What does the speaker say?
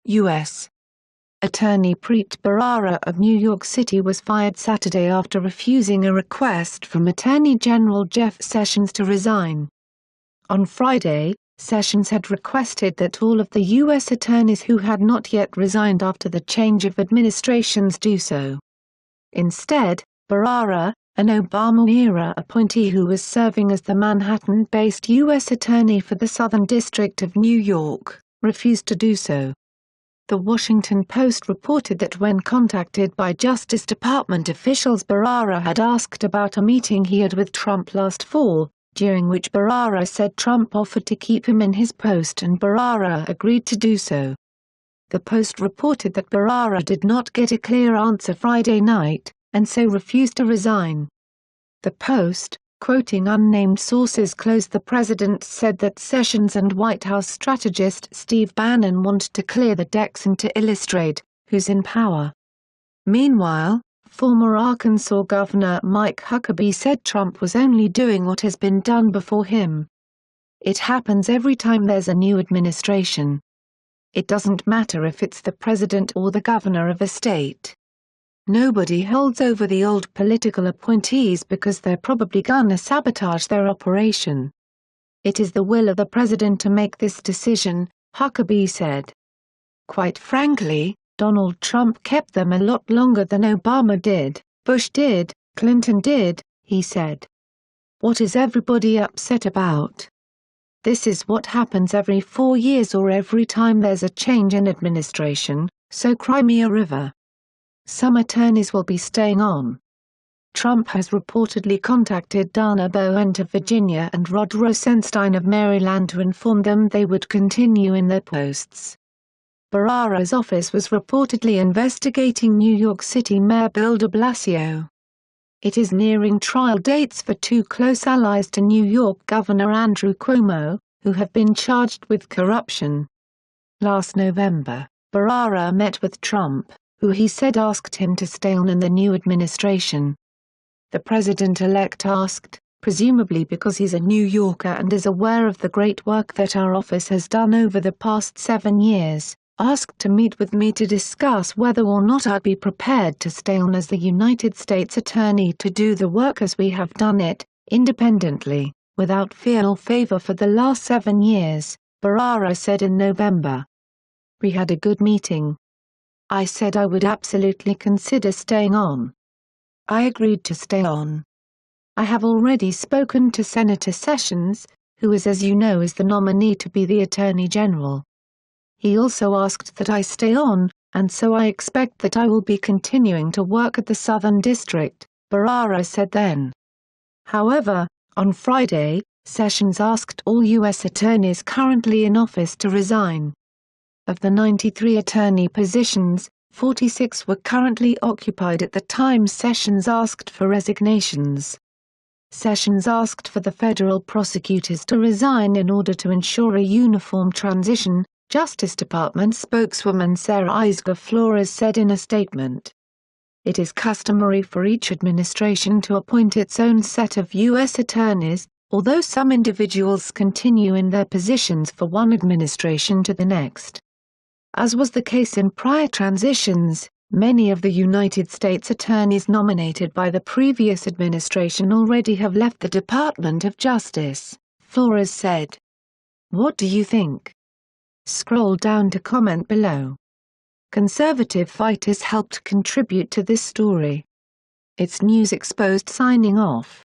U.S. Attorney Preet Bharara of New York City was fired Saturday after refusing a request from Attorney General Jeff Sessions to resign. On Friday, Sessions had requested that all of the U.S. attorneys who had not yet resigned after the change of administrations do so. Instead, Bharara, an Obama-era appointee who was serving as the Manhattan-based U.S. Attorney for the Southern District of New York, refused to do so. The Washington Post reported that when contacted by Justice Department officials, Bharara had asked about a meeting he had with Trump last fall, during which Bharara said Trump offered to keep him in his post and Bharara agreed to do so. The Post reported that Bharara did not get a clear answer Friday night, and so refused to resign. The Post, quoting unnamed sources close to the president, said that Sessions and White House strategist Steve Bannon want to clear the decks and to illustrate who's in power. Meanwhile, former Arkansas Governor Mike Huckabee said Trump was only doing what has been done before him. It happens every time there's a new administration. It doesn't matter if it's the president or the governor of a state. Nobody holds over the old political appointees because they're probably gonna sabotage their operation. It is the will of the president to make this decision, Huckabee said. Quite frankly, Donald Trump kept them a lot longer than Obama did, Bush did, Clinton did, he said. What is everybody upset about? This is what happens every 4 years or every time there's a change in administration, so cry me a river. Some attorneys will be staying on. Trump has reportedly contacted Dana Boent of Virginia and Rod Rosenstein of Maryland to inform them they would continue in their posts. Bharara's office was reportedly investigating New York City Mayor Bill de Blasio. It is nearing trial dates for two close allies to New York Governor Andrew Cuomo, who have been charged with corruption. Last November, Bharara met with Trump, who he said asked him to stay on in the new administration. The president-elect asked, presumably because he's a New Yorker and is aware of the great work that our office has done over the past 7 years, asked to meet with me to discuss whether or not I'd be prepared to stay on as the United States Attorney to do the work as we have done it, independently, without fear or favor for the last 7 years, Bharara said in November. We had a good meeting. I said I would absolutely consider staying on. I agreed to stay on. I have already spoken to Senator Sessions, who is, as you know, is the nominee to be the Attorney General. He also asked that I stay on, and so I expect that I will be continuing to work at the Southern District, Bharara said then. However, on Friday, Sessions asked all U.S. attorneys currently in office to resign. Of the 93 attorney positions, 46 were currently occupied at the time Sessions asked for resignations. Sessions asked for the federal prosecutors to resign in order to ensure a uniform transition, Justice Department spokeswoman Sarah Isgur Flores said in a statement. It is customary for each administration to appoint its own set of U.S. attorneys, although some individuals continue in their positions for one administration to the next. As was the case in prior transitions, many of the United States attorneys nominated by the previous administration already have left the Department of Justice, Flores said. What do you think? Scroll down to comment below. Conservative fighters helped contribute to this story. It's News Exposed signing off.